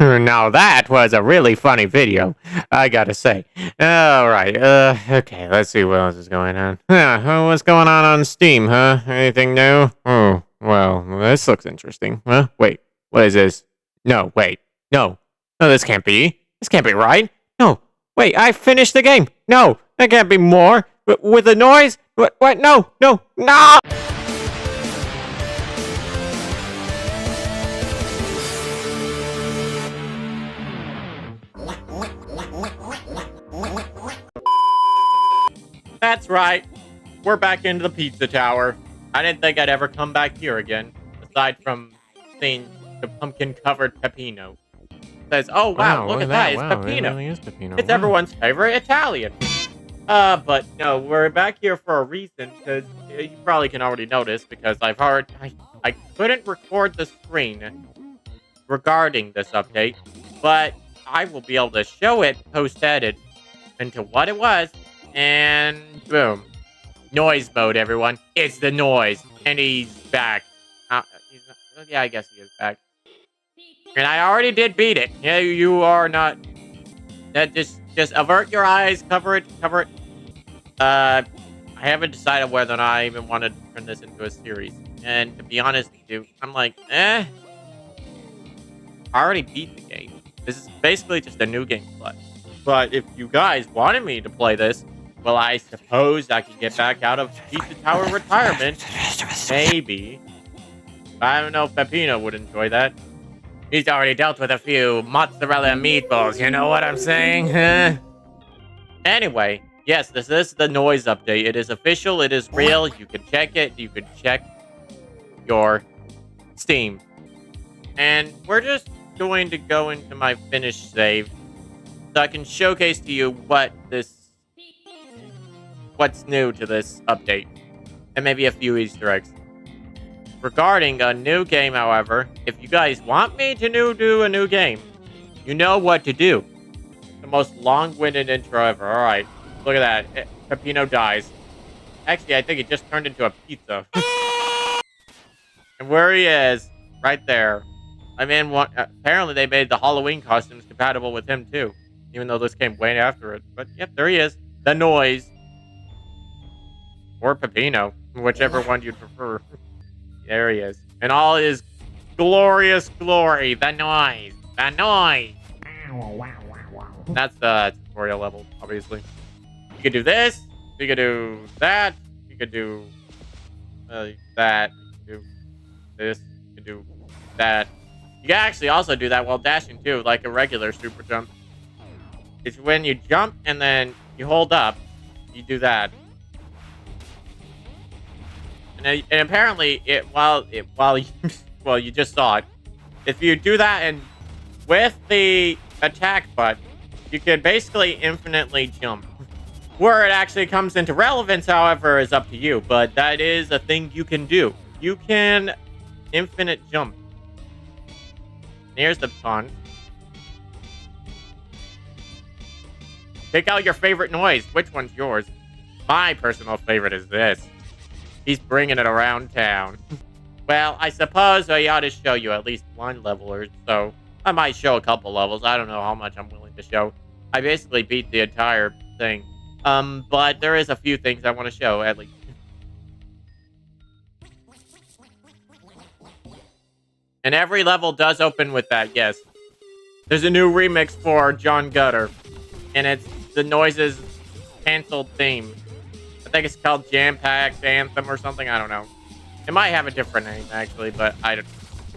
Now that was a really funny video, I gotta say. Alright, okay, let's see what else is going on. What's going on Steam, huh? Anything new? Oh, well, this looks interesting. Huh? Wait, what is this? No, wait, no. No, this can't be. This can't be right. No, wait, I finished the game. No, there can't be more. With the noise? What? No, no, no! That's right. We're back into the pizza tower. I didn't think I'd ever come back here again, aside from seeing the pumpkin-covered Peppino. Says, oh wow, look at that, it's Peppino. It really is Peppino. It's everyone's favorite Italian. But no, we're back here for a reason, because you probably can already notice, because I couldn't record the screen regarding this update, but I will be able to show it post-edit into what it was. And boom. Noise mode, everyone. It's the noise. And he's back. Yeah, I guess he is back. And I already did beat it. Yeah, you are not... Just avert your eyes. Cover it. I haven't decided whether or not I even want to turn this into a series. And to be honest with you, I'm like, I already beat the game. This is basically just a new game play. But if you guys wanted me to play this, well, I suppose I could get back out of Pizza Tower retirement. Maybe. I don't know if Peppino would enjoy that. He's already dealt with a few mozzarella meatballs, you know what I'm saying? Anyway, yes, this is the noise update. It is official, it is real. You can check it. You can check your Steam. And we're just going to go into my finished save so I can showcase to you what's new to this update, and maybe a few Easter eggs. Regarding a new game, however, if you guys want me to do a new game, you know what to do. The most long-winded intro ever. Alright, look at that. Peppino dies. Actually, I think it just turned into a pizza. And where he is, right there. I mean, apparently they made the Halloween costumes compatible with him, too. Even though this came way after it. But, yep, there he is. The noise. Or Peppino. Whichever one you'd prefer. There he is. And all his glorious glory. The noise. The noise. That's the tutorial level, obviously. You could do this. You could do that. You could do that. You could do this. You could do that. You can actually also do that while dashing, too. Like a regular super jump. It's when you jump and then you hold up, you do that. And apparently, while you just saw it, if you do that and with the attack button, you can basically infinitely jump. Where it actually comes into relevance, however, is up to you. But that is a thing you can do. You can infinite jump. Here's the fun. Pick out your favorite noise. Which one's yours? My personal favorite is this. He's bringing it around town. Well, I suppose I ought to show you at least one level or so. I might show a couple levels. I don't know how much I'm willing to show. I basically beat the entire thing. But there is a few things I want to show, at least. And every level does open with that, yes. There's a new remix for John Gutter. And it's the Noises canceled theme. I think it's called Jam Packed Anthem or something. I don't know. It might have a different name, actually, but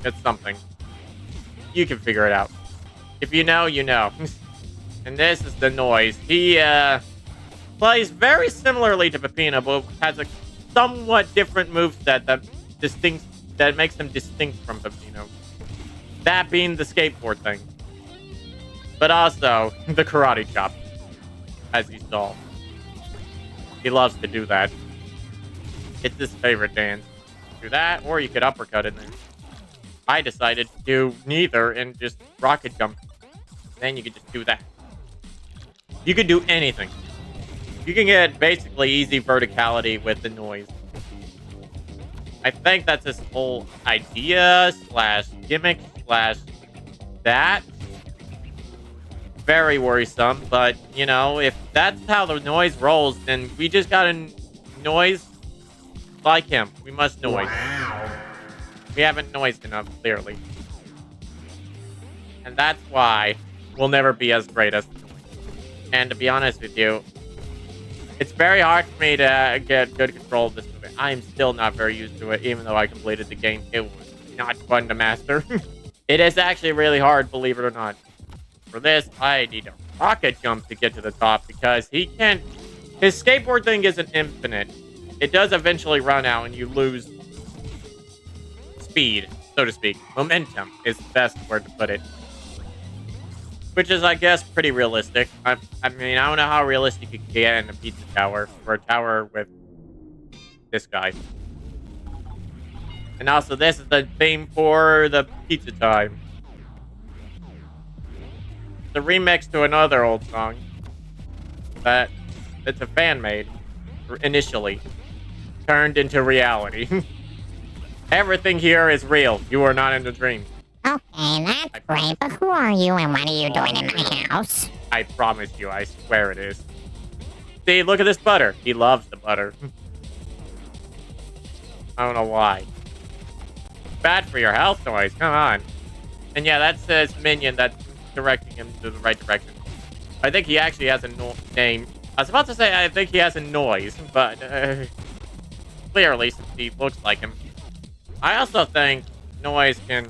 it's something. You can figure it out. If you know, you know. And this is the noise. He plays very similarly to Peppino, but has a somewhat different moveset that makes him distinct from Peppino. That being the skateboard thing. But also, the karate chop. As you saw. He loves to do that. It's his favorite dance. Do that, or you could uppercut in there. I decided to do neither and just rocket jump. Then you could just do that. You could do anything. You can get basically easy verticality with the noise. I think that's his whole idea / gimmick / that. very worrisome, but, you know, if that's how the noise rolls, then we just gotta noise like him. We must noise. Wow. We haven't noised enough, clearly. And that's why we'll never be as great as the noise. And to be honest with you, it's very hard for me to get good control of this movie. I am still not very used to it, even though I completed the game. It was not fun to master. It is actually really hard, believe it or not. For this, I need a rocket jump to get to the top because he can't... His skateboard thing isn't infinite. It does eventually run out and you lose speed, so to speak. Momentum is the best word to put it. Which is, I guess, pretty realistic. I mean, I don't know how realistic you can get in a pizza tower or a tower with this guy. And also, this is the theme for the pizza time. The remix to another old song that it's a fan made initially turned into reality. Everything here is real. You are not in a dream. Okay, that's great, but who are you and what are you doing in my house? I promise you, I swear it is. See, look at this butter. He loves the butter. I don't know why. Bad for your health, noise. Come on. And yeah, that's his minion that's directing him to the right direction. I think he actually has a name. I was about to say I think he has a noise, but clearly, since he looks like him. I also think noise can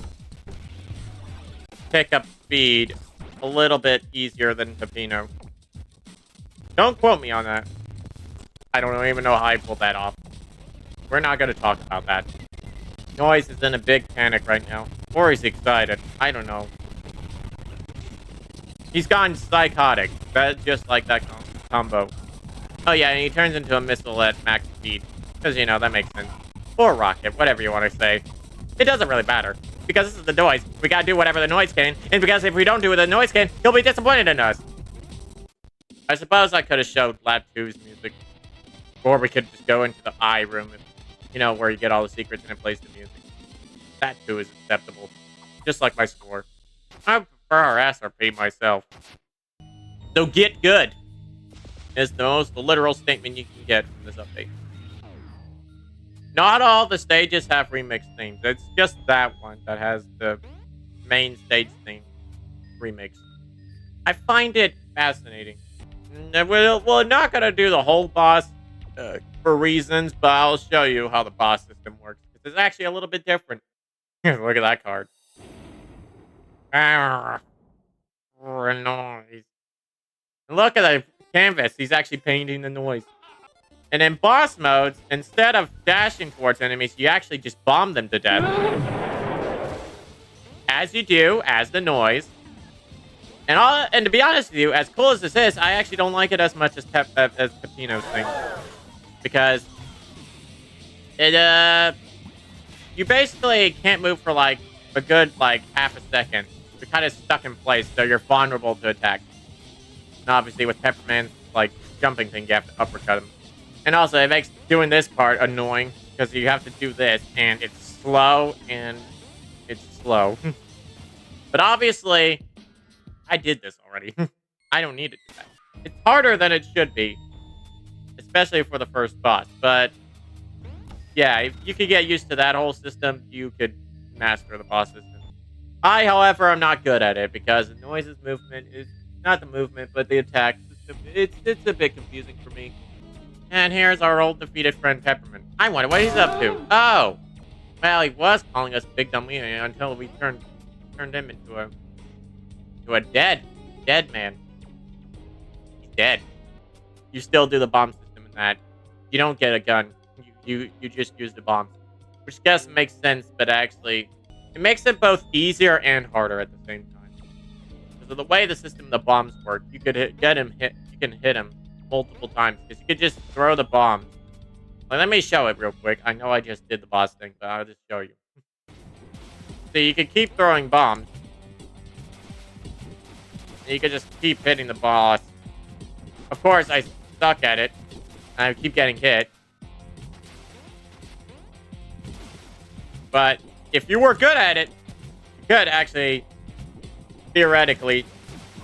pick up speed a little bit easier than Peppino. Don't quote me on that. I don't even know how I pulled that off. We're not going to talk about that. Noise is in a big panic right now. Or he's excited. I don't know. He's gone psychotic. That's just like that combo. Oh yeah, and he turns into a missile at max speed. Because, you know, that makes sense. Or rocket, whatever you want to say. It doesn't really matter. Because this is the noise. We gotta do whatever the noise can. And because if we don't do what the noise can, he'll be disappointed in us. I suppose I could have showed Lab 2's music. Or we could just go into the I room. And, you know, where you get all the secrets and it plays the music. That too is acceptable. Just like my score. I prefer our SRP myself. So get good. Is the most literal statement you can get from this update. Not all the stages have remix themes. It's just that one that has the main stage theme remix. I find it fascinating. We're not going to do the whole boss for reasons, but I'll show you how the boss system works. It's actually a little bit different. Look at that card. Noise. Look at the canvas. He's actually painting the noise. And in boss modes, instead of dashing towards enemies, you actually just bomb them to death. As you do, as the noise. And to be honest with you, as cool as this is, I actually don't like it as much as Peppino's thing. Because it, you basically can't move for like a good like half a second. You're kind of stuck in place, so you're vulnerable to attack. And obviously with Pepperman's like jumping thing, you have to uppercut him. And also, it makes doing this part annoying, because you have to do this, and it's slow, and it's slow. But obviously, I did this already. I don't need to do that. It's harder than it should be, especially for the first boss. But, yeah, if you could get used to that whole system, you could master the boss system. I, however, am not good at it, because the noise's movement is not the movement, but the attack system. It's a bit confusing for me. And here's our old defeated friend Pepperman. I wonder what he's up to. Oh! Well, he was calling us big dumb until we turned him into a dead man. He's dead. You still do the bomb system in that. You don't get a gun. You just use the bombs. Which I guess makes sense, but actually it makes it both easier and harder at the same time. Because of the way the system of the bombs work, you could you can hit him multiple times, because you could just throw the bomb. Like, let me show it real quick. I know I just did the boss thing, but I'll just show you. So you could keep throwing bombs. And you could just keep hitting the boss. Of course, I suck at it. I keep getting hit. But if you were good at it, you could actually, theoretically,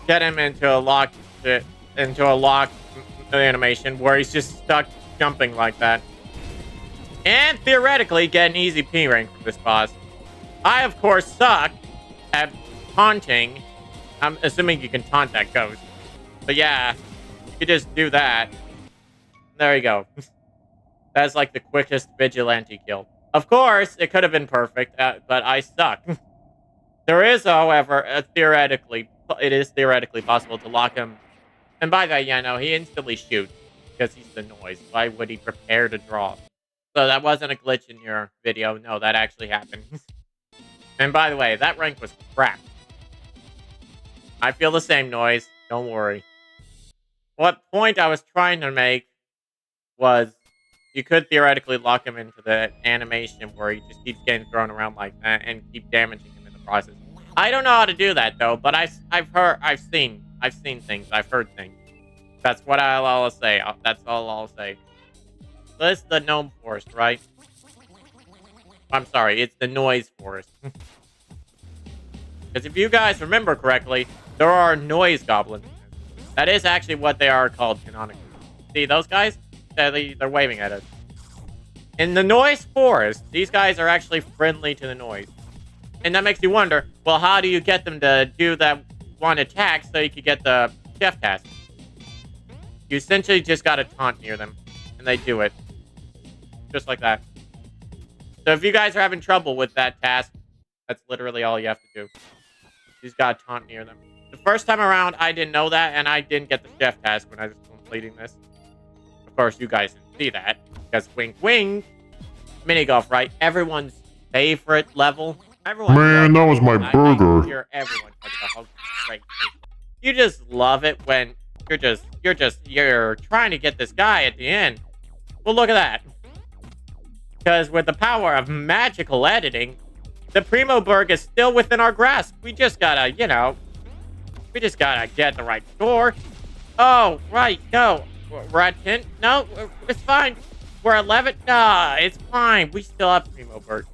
get him into a lock animation where he's just stuck jumping like that. And theoretically get an easy P rank from this boss. I, of course, suck at taunting. I'm assuming you can taunt that ghost. But yeah, you could just do that. There you go. That's like the quickest Vigilante kill. Of course, it could have been perfect, but I suck. There is, however, it is theoretically possible to lock him. And by that, yeah, no, he instantly shoots because he's the noise. Why would he prepare to draw? So that wasn't a glitch in your video. No, that actually happened. And by the way, that rank was crap. I feel the same noise. Don't worry. What point I was trying to make was you could theoretically lock him into the animation where he just keeps getting thrown around like that and keep damaging him in the process. I don't know how to do that though, but I've seen things, I've heard things. That's what I'll say. That's all I'll say. So this is the gnome forest, right? I'm sorry, it's the noise forest. Because if you guys remember correctly, there are noise goblins. That is actually what they are called canonically. See those guys? They're waving at us. In the noise forest, these guys are actually friendly to the noise. And that makes you wonder, well, how do you get them to do that one attack so you can get the chef task? You essentially just gotta taunt near them, and they do it. Just like that. So if you guys are having trouble with that task, that's literally all you have to do. You just gotta taunt near them. The first time around, I didn't know that, and I didn't get the chef task when I was completing this. Of course, you guys didn't see that, because wink wink. Mini golf, right? Everyone's favorite level. Everyone. Man, that was my burger. I hear everyone talking about how great it is. You just love it when you're trying to get this guy at the end. Well, look at that. Because with the power of magical editing, the Primo Berg is still within our grasp. We just gotta, we just gotta get the right score. Oh, right, no. We're at 10? No, it's fine. We're at 11? Nah, it's fine. We still have Primo Berg.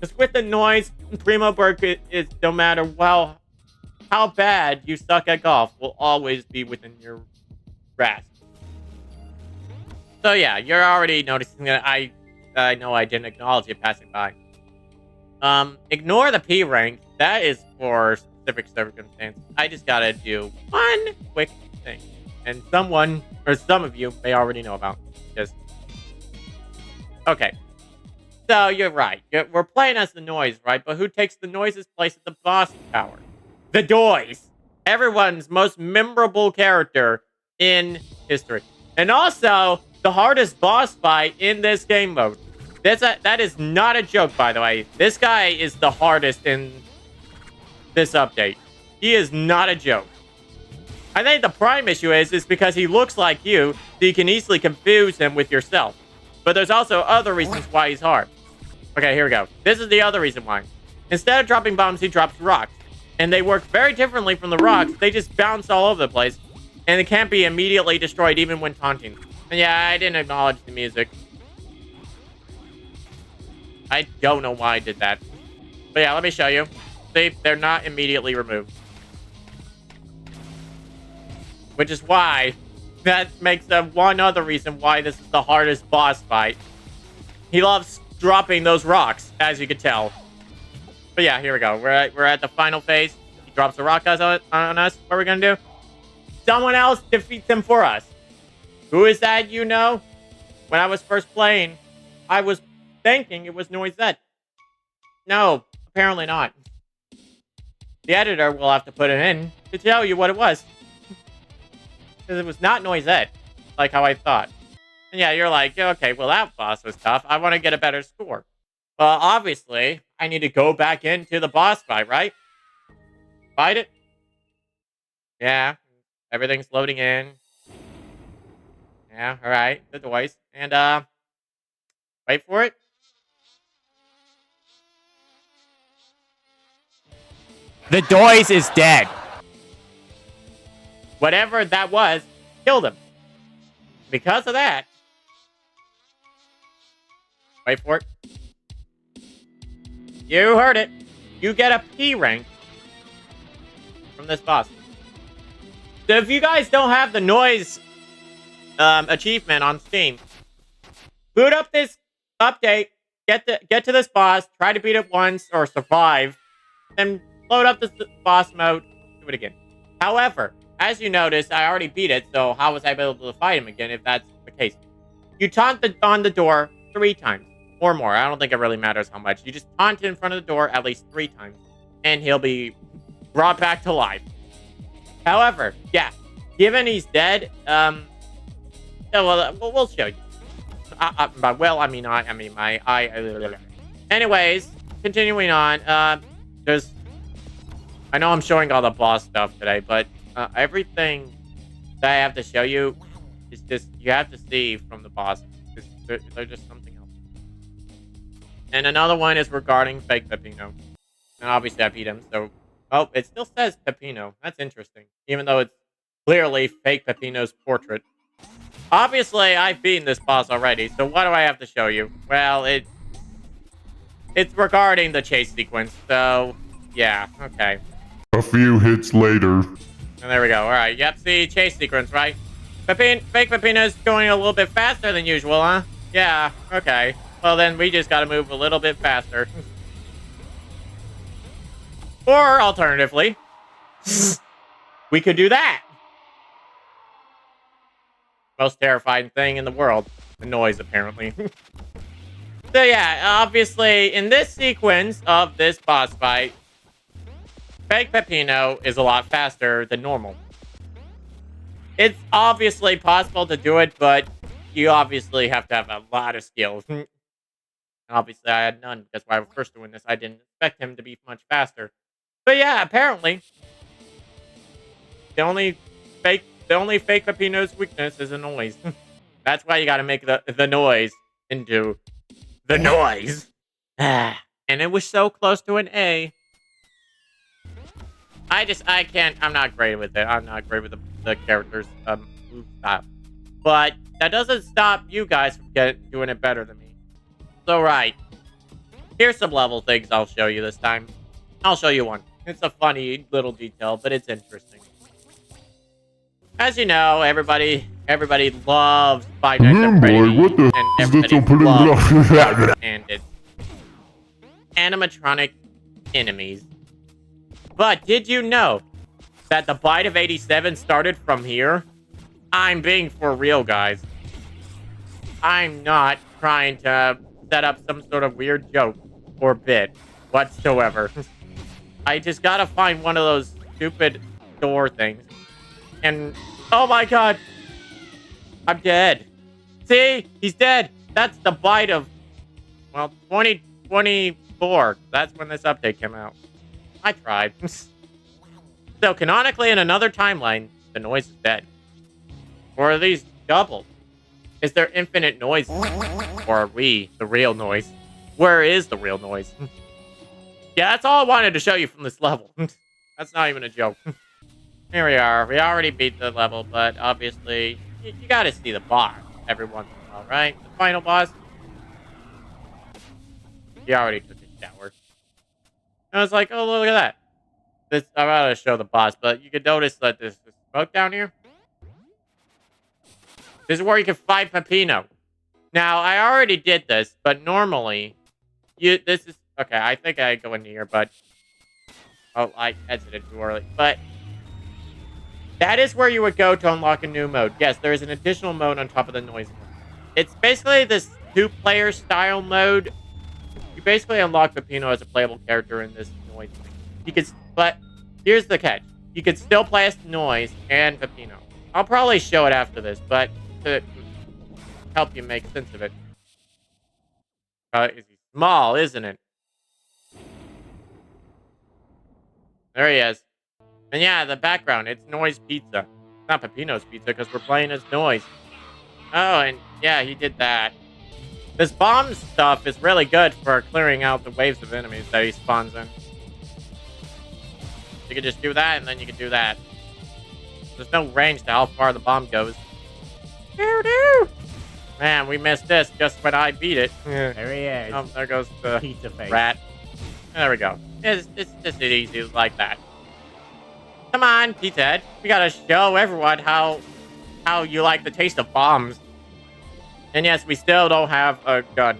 Because with the noise, Primo Berg is no matter, well, how bad you suck at golf will always be within your grasp. So yeah, you're already noticing that I know I didn't acknowledge it passing by. Ignore the P rank. That is for specific circumstances. I just gotta do one quick thing. And someone, or some of you, may already know about. Just okay. So you're right. We're playing as the noise, right? But who takes the noise's place at the boss tower? The DOISE. Everyone's most memorable character in history. And also, the hardest boss fight in this game mode. That is not a joke, by the way. This guy is the hardest in this update. He is not a joke. I think the prime issue is because he looks like you, so you can easily confuse him with yourself. But there's also other reasons why he's hard. Okay, here we go. This is the other reason why. Instead of dropping bombs, he drops rocks. And they work very differently from the rocks. They just bounce all over the place. And it can't be immediately destroyed even when taunting. And yeah, I didn't acknowledge the music. I don't know why I did that. But yeah, let me show you. See, they're not immediately removed. Which is why that makes one other reason why this is the hardest boss fight. He loves dropping those rocks, as you can tell. But yeah, here we go. We're at the final phase. He drops a rock on us. What are we gonna do? Someone else defeats him for us. Who is that, you know? When I was first playing, I was thinking it was Noisette. No, apparently not. The editor will have to put it in to tell you what it was. Because it was not Noisette, like how I thought. And yeah, you're like, okay, well, that boss was tough. I want to get a better score. Well, obviously, I need to go back into the boss fight, right? Fight it? Yeah, everything's loading in. Yeah, alright, the DOISE. And, wait for it. The DOISE is dead. Whatever that was, killed him. Because of that. Wait for it. You heard it. You get a P rank from this boss. So if you guys don't have the noise achievement on Steam, boot up this update, get to this boss, try to beat it once or survive, then load up this boss mode, do it again. However, as you notice, I already beat it, so how was I able to fight him again if that's the case? You taunt on the door 3 times or more. I don't think it really matters how much. You just taunt in front of the door at least 3 times, and he'll be brought back to life. However, yeah, given he's dead, we'll show you. Well, I mean, anyways, continuing on, I know I'm showing all the boss stuff today, but everything that I have to show you is just, you have to see from the boss. They're just something else. And another one is regarding Fake Peppino. And obviously I beat him, so... Oh, it still says Peppino. That's interesting. Even though it's clearly Fake Peppino's portrait. Obviously, I've beaten this boss already, so what do I have to show you? Well, it's regarding the chase sequence, so... Yeah, okay. A few hits later. And there we go. Alright, yep, see, chase sequence, right? Fake Peppino's going a little bit faster than usual, huh? Yeah, okay. Well, then we just gotta move a little bit faster. Or, alternatively, we could do that. Most terrifying thing in the world. The noise, apparently. So yeah, obviously, in this sequence of this boss fight, Fake Peppino is a lot faster than normal. It's obviously possible to do it, but you obviously have to have a lot of skills. Obviously, I had none, because when I was first doing this, I didn't expect him to be much faster. But yeah, apparently, the only Fake Peppino's weakness is a noise. That's why you gotta make the noise into the noise. And it was so close to an A. I'm not great with it. I'm not great with the characters' move style. But that doesn't stop you guys from doing it better than me. So right, here's some level things I'll show you this time. I'll show you one. It's a funny little detail, but it's interesting. As you know, everybody loves Five Nights at Freddy's, what the and everybody loves and it's animatronic enemies. But did you know that the Bite of 87 started from here? I'm being for real, guys. I'm not trying to set up some sort of weird joke or bit whatsoever. I just gotta find one of those stupid door things. And, oh my god! I'm dead. See? He's dead. That's the Bite of, well, 2024. That's when this update came out. I tried. So, canonically, in another timeline, the noise is dead. Or are these doubled? Is there infinite noise? Or are we the real noise? Where is the real noise? Yeah, that's all I wanted to show you from this level. That's not even a joke. Here we are. We already beat the level, but obviously, you gotta see the boss every once in a while, right? The final boss. He already took a shower. I was like, oh, look at that. I'm about to show the boss, but you can notice that there's smoke down here. This is where you can fight Peppino. Now, I already did this, but normally, this is... Okay, I think I go in here, but... Oh, I exited too early. But... that is where you would go to unlock a new mode. Yes, there is an additional mode on top of the noise mode. It's basically this 2-player style mode. You basically unlock Peppino as a playable character in this noise thing. You could... But, here's the catch. You could still play as Noise and Peppino. I'll probably show it after this, but... to help you make sense of it. He's small, isn't it? There he is. And yeah, the background, it's Noise Pizza. It's not Peppino's Pizza, because we're playing as Noise. Oh, and yeah, he did that. This bomb stuff is really good for clearing out the waves of enemies that he spawns in. You can just do that, and then you can do that. There's no range to how far the bomb goes. Doo-doo! Man, we missed this just when I beat it. There he is. Oh, there goes the Pizzaface. rat. There we go. It's just easy like that. Come on, Pizza Head. We gotta show everyone how you like the taste of bombs. And yes, we still don't have a gun.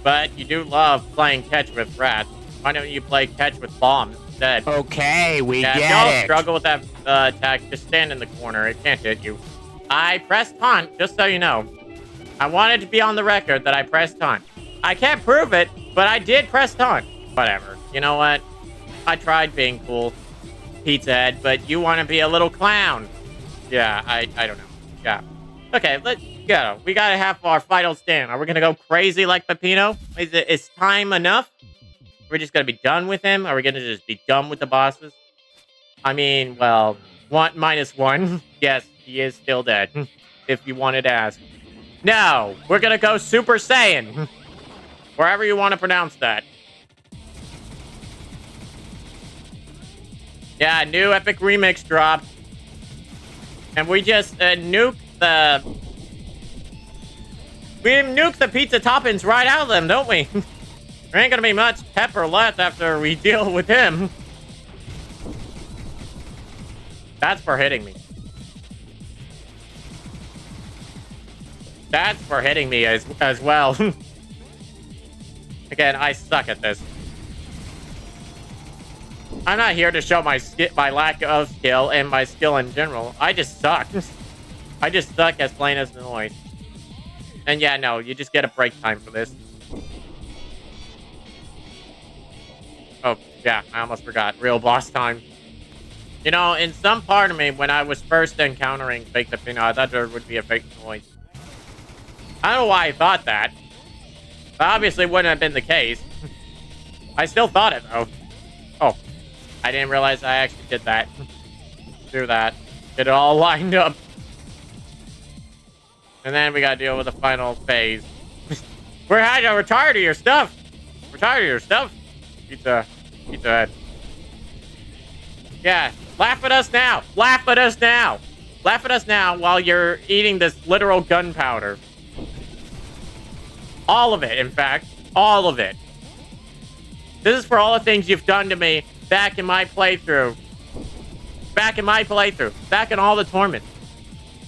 But you do love playing catch with rats. Why don't you play catch with bombs instead? Okay, we Yeah, if get y'all it. struggle with that attack, just stand in the corner. It can't hit you. I pressed taunt, just so you know. I wanted to be on the record that I pressed taunt. I can't prove it, but I did press taunt. Whatever. You know what? I tried being cool, Pizza Head, but you want to be a little clown. Yeah, I don't know. Yeah. Okay, let's go. We gotta have our final stand. Are we gonna go crazy like Peppino? Is time enough? We're just gonna be done with him? Are we gonna just be done with the bosses? I mean, well, -1. Yes, he is still dead. If you wanted to ask. No, we're gonna go Super Saiyan. Wherever you want to pronounce that. Yeah, new epic remix dropped. And we just nuked the... We nuke the pizza toppings right out of them, don't we? There ain't gonna be much pepper left after we deal with him. That's for hitting me. That's for hitting me as well. Again, I suck at this. I'm not here to show my lack of skill and my skill in general. I just suck. I just suck as plain as the noise. And yeah, no, you just get a break time for this. Oh, yeah, I almost forgot. Real boss time. You know, in some part of me, when I was first encountering Fake Peppino, I thought there would be a fake noise. I don't know why I thought that. But obviously wouldn't have been the case. I still thought it, though. Oh, I didn't realize I actually did that. Do that. Get it all lined up. And then we gotta deal with the final phase. We're tired of your stuff. We're tired of your stuff. Pizza Head. Yeah, laugh at us now. Laugh at us now. Laugh at us now while you're eating this literal gunpowder. All of it, in fact. All of it. This is for all the things you've done to me back in my playthrough. Back in my playthrough. Back in all the torment.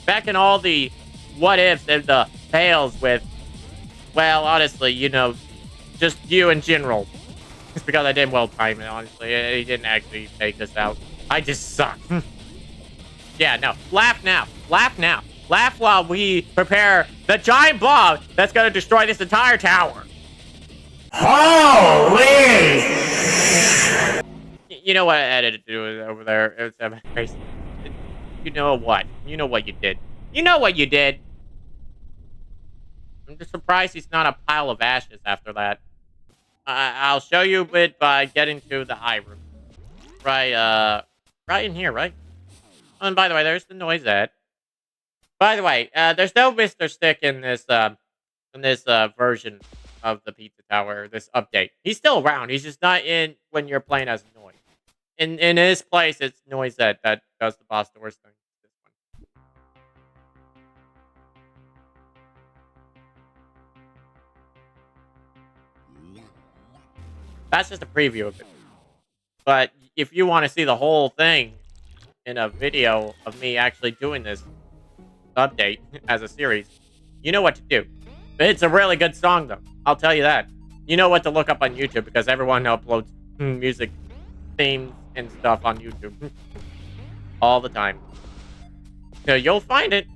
Back in all the what ifs and the fails with, well, honestly, you know, just you in general. It's because I didn't well time it, honestly. He didn't actually take this out. I just suck. Yeah, no. Laugh now. Laugh now. Laugh while we prepare the giant bomb that's gonna destroy this entire tower. Holy! You know what I edited to do over there? It was crazy. You know what? You know what you did. You know what you did. I'm just surprised he's not a pile of ashes after that. I'll show you it by getting to the high room. Right in here, right? Oh, and by the way, there's the noise at. By the way, there's no Mr. Stick in this version of the Pizza Tower, this update. He's still around. He's just not in when you're playing as Noise. In his place, it's Noise that does the boss doors thing. This one. That's just a preview of it. But if you want to see the whole thing in a video of me actually doing this update as a series, you know what to do. But it's a really good song, though. I'll tell you that. You know what to look up on YouTube because everyone uploads music themes and stuff on YouTube all the time. So you'll find it.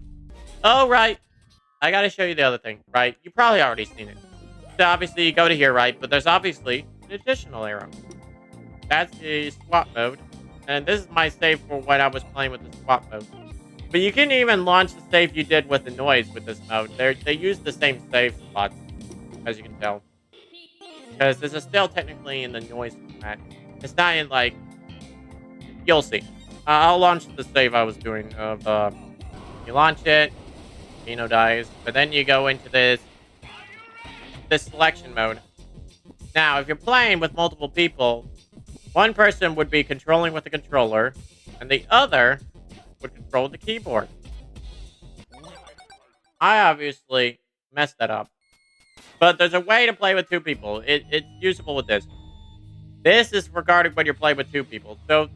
Oh, right. I gotta show you the other thing, right? You probably already seen it. So obviously you go to here, right? But there's obviously an additional arrow. That's the swap mode. And this is my save for when I was playing with the swap mode. But you can even launch the save you did with the noise with this mode. They use the same save spots, as you can tell. Because this is still technically in the noise format. It's not in, like... You'll see. I'll launch the save I was doing of, you launch it, Peppino dies, but then you go into this selection mode. Now, if you're playing with multiple people, one person would be controlling with the controller, and the other would control the keyboard. I obviously messed that up. But there's a way to play with two people. It's usable with this. This is regarding when you're playing with two people. So,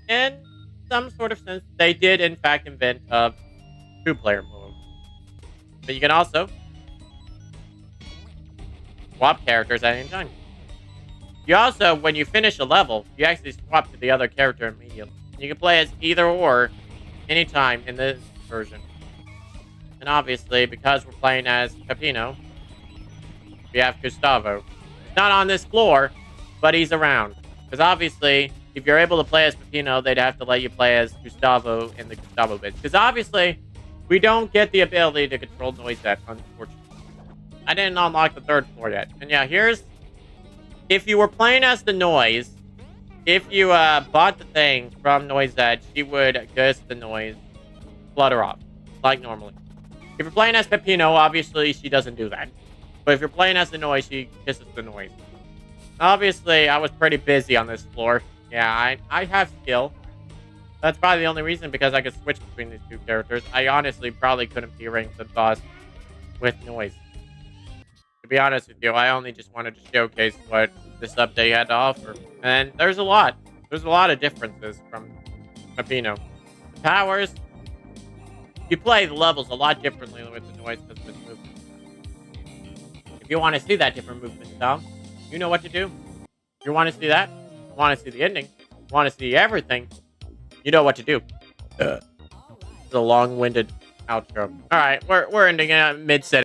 in some sort of sense, they did in fact invent a two-player mode. But you can also swap characters at any time. You also, when you finish a level, you actually swap to the other character immediately. You can play as either or anytime in this version. And obviously, because we're playing as Peppino, we have Gustavo. He's not on this floor, but he's around. Because obviously, if you're able to play as Peppino, they'd have to let you play as Gustavo in the Gustavo bits. Because obviously, we don't get the ability to control Noisette, unfortunately. I didn't unlock the third floor yet. And yeah, here's... If you were playing as the Noise, if you bought the thing from Noisette, she would kiss the Noise, flutter off, like normally. If you're playing as Peppino, obviously she doesn't do that. But if you're playing as the Noise, she kisses the Noise. Obviously, I was pretty busy on this floor. Yeah, I have skill. That's probably the only reason, because I could switch between these two characters. I honestly probably couldn't be ranked the boss with Noise. To be honest with you, I only just wanted to showcase what this update had to offer. And there's a lot. There's a lot of differences from Peppino. The powers, you play the levels a lot differently with the Noise because of its movement. If you want to see that different movement style, you know what to do. You want to see that? You want to see the ending? You want to see everything? You know what to do. It's a long-winded outro. All right, we're ending it mid-set.